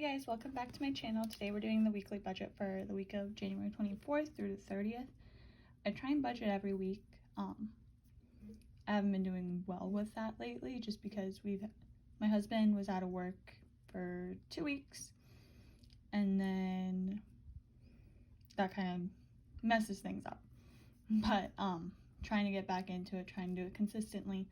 Hey guys, welcome back to my channel. Today we're doing the weekly budget for the week of January 24th through the 30th. I try and budget every week. I haven't been doing well with that lately just because my husband was out of work for 2 weeks and then that kind of messes things up. But trying to get back into it, trying to do it consistently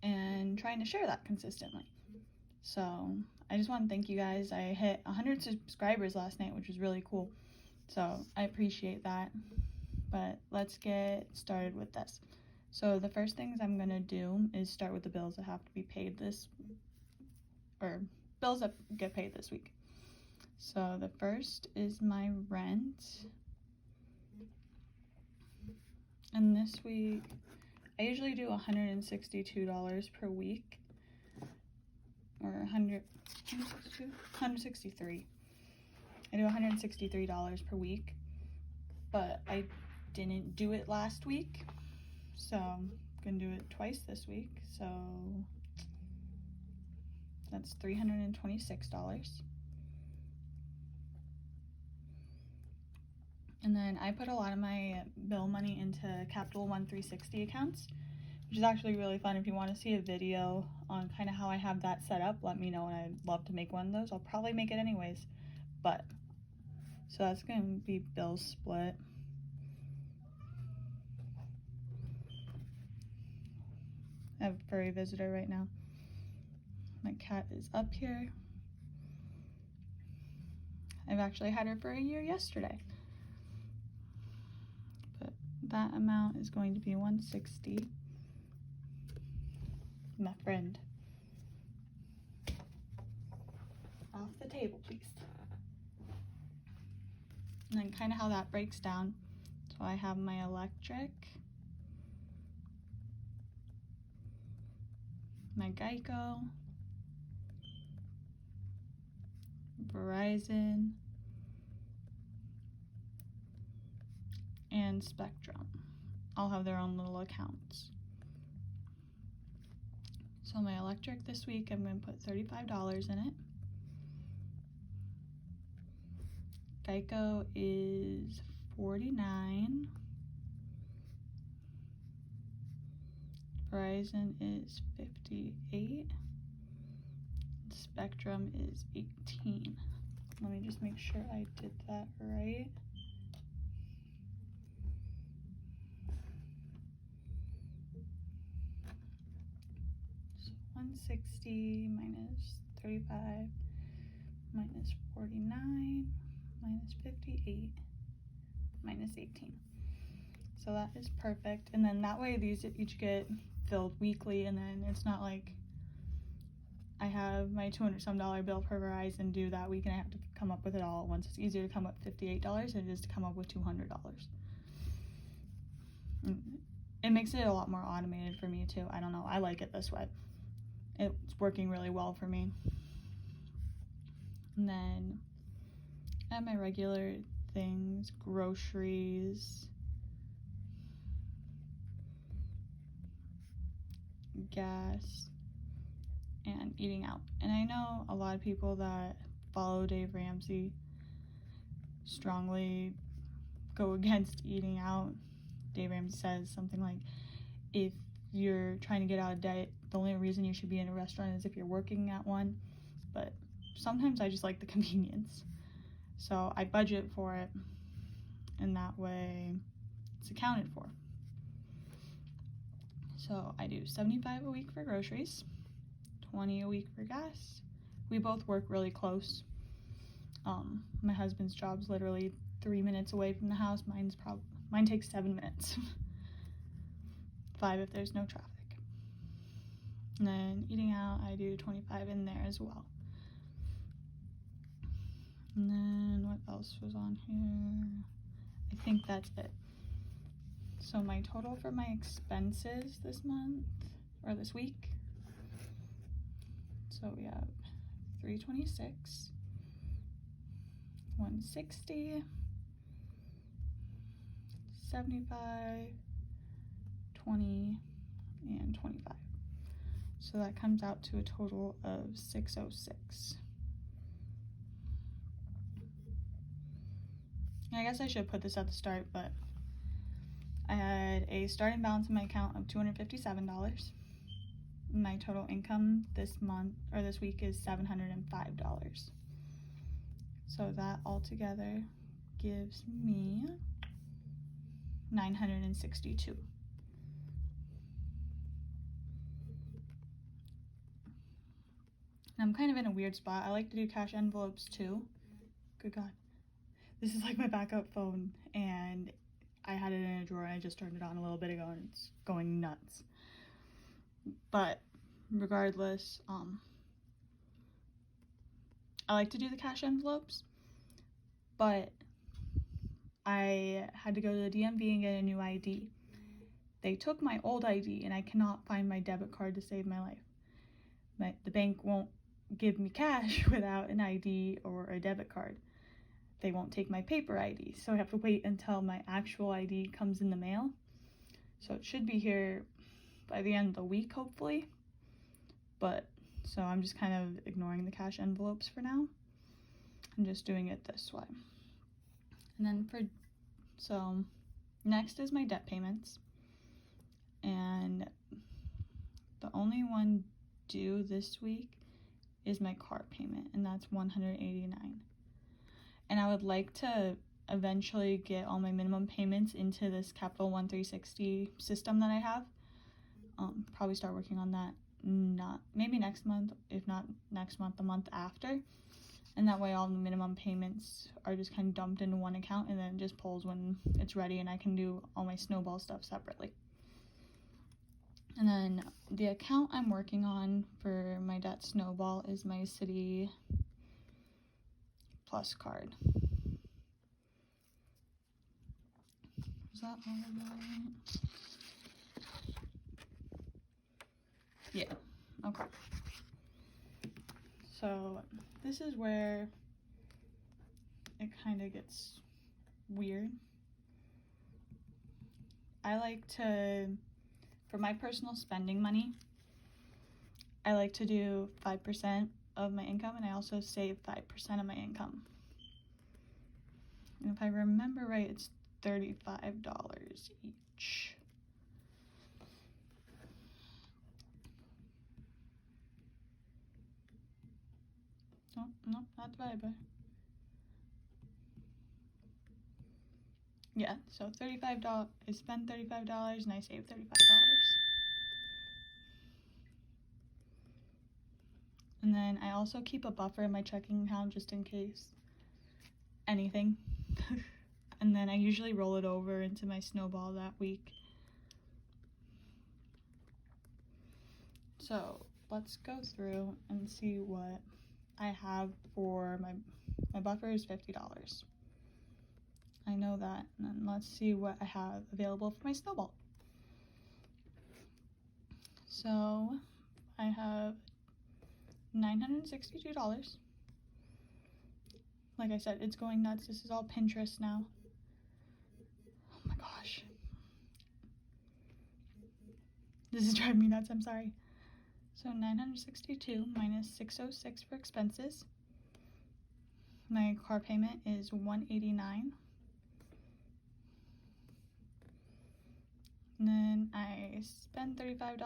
and trying to share that consistently. So I just want to thank you guys. I hit 100 subscribers last night, which was really cool. So I appreciate that. But let's get started with this. So the first things I'm going to do is start with the bills that have to be paid bills that get paid this week. So the first is my rent. And this week, I usually do $162 per week. Or 163. I do $163 per week, but I didn't do it last week, so I'm gonna do it twice this week. So that's $326. And then I put a lot of my bill money into Capital One 360 accounts, which is actually really fun. If you want to see a video on kind of how I have that set up, let me know, and I'd love to make one of those. I'll probably make it anyways, but so that's going to be bill split. I have a furry visitor right now. My cat is up here. I've actually had her for a year yesterday. But that amount is going to be $160. My friend. Off the table, please. And then kind of how that breaks down. So I have my electric, my Geico, Verizon, and Spectrum. All have their own little accounts. So my electric this week, I'm going to put $35 in it. Geico is $49. Verizon is $58. Spectrum is $18. Let me just make sure I did that right. So 160 minus 35 minus 49 minus 58 minus 18. So that is perfect. And then that way these each get filled weekly, and then it's not like I have my $200-some bill for Verizon due that week and I have to come up with it all at once. It's easier to come up with $58 than it is to come up with $200. It makes it a lot more automated for me too. I don't know, I like it this way. It's working really well for me. And then I have my regular things, groceries, gas, and eating out. And I know a lot of people that follow Dave Ramsey strongly go against eating out. Dave Ramsey says something like, if you're trying to get out of debt, the only reason you should be in a restaurant is if you're working at one. But sometimes I just like the convenience. So I budget for it, and that way it's accounted for. So I do $75 a week for groceries, $20 a week for gas. We both work really close. My husband's job's literally 3 minutes away from the house. Mine takes 7 minutes. 5 if there's no traffic. And then eating out, I do $25 in there as well. And then what else was on here? I think that's it. So my total for my expenses this month, or this week, so we have $326, $160, $75, $20, and $25. So that comes out to a total of $606. I guess I should put this at the start, but I had a starting balance in my account of $257. My total income this week is $705. So that altogether gives me $962. I'm kind of in a weird spot. I like to do cash envelopes too. Good God. This is like my backup phone, and I had it in a drawer and I just turned it on a little bit ago and it's going nuts. But regardless, I like to do the cash envelopes, but I had to go to the DMV and get a new ID. They took my old ID and I cannot find my debit card to save my life. The bank won't give me cash without an ID or a debit card. They won't take my paper ID, so I have to wait until my actual ID comes in the mail. So it should be here by the end of the week, hopefully. So I'm just kind of ignoring the cash envelopes for now and just doing it this way. And then so next is my debt payments. And the only one due this week is my car payment, and that's $189. And I would like to eventually get all my minimum payments into this Capital One 360 system that I have. Probably start working on that maybe next month, if not next month, the month after. And that way all the minimum payments are just kind of dumped into one account, and then it just pulls when it's ready and I can do all my snowball stuff separately. And then the account I'm working on for my debt snowball is my City Plus card. Is that all right? Yeah, okay. So this is where it kind of gets weird. I like to, for my personal spending money, I like to do 5% of my income, and I also save 5% of my income. And if I remember right, it's $35 each. Oh, no, not divided by. Yeah, so $35, I spend $35 and I save $35. And then I also keep a buffer in my checking account just in case anything. And then I usually roll it over into my snowball that week. So let's go through and see what I have for my buffer is $50. I know that. And then let's see what I have available for my snowball. So I have $962. Like I said, it's going nuts. This is all Pinterest now. Oh my gosh. This is driving me nuts, I'm sorry. So 962 minus 606 for expenses. My car payment is $189. And then I spend $35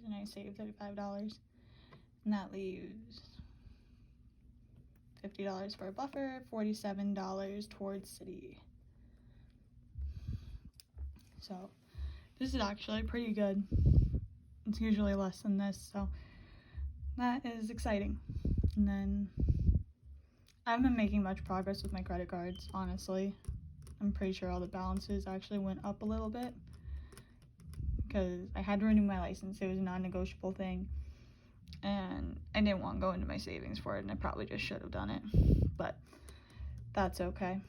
and I save $35. And that leaves $50 for a buffer, $47 towards City. So this is actually pretty good. It's usually less than this, so that is exciting. And then I haven't been making much progress with my credit cards, honestly. I'm pretty sure all the balances actually went up a little bit because I had to renew my license. It was a non-negotiable thing, and I didn't want to go into my savings for it, and I probably just should have done it, but that's okay.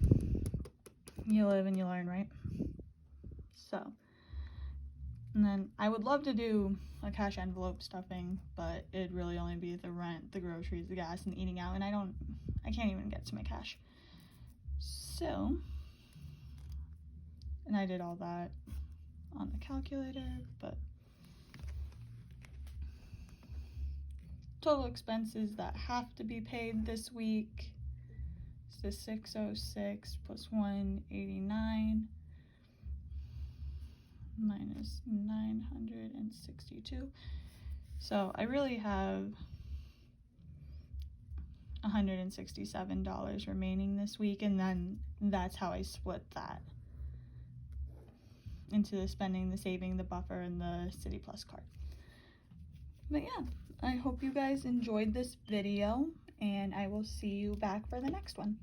You live and you learn, right? So, and then I would love to do a cash envelope stuffing, but it'd really only be the rent, the groceries, the gas, and eating out, and I can't even get to my cash. So, and I did all that on the calculator, but total expenses that have to be paid this week, So 606 plus 189 minus 962. So I really have $167 remaining this week, and then that's how I split that into the spending, the saving, the buffer, and the City Plus card. But yeah, I hope you guys enjoyed this video, and I will see you back for the next one.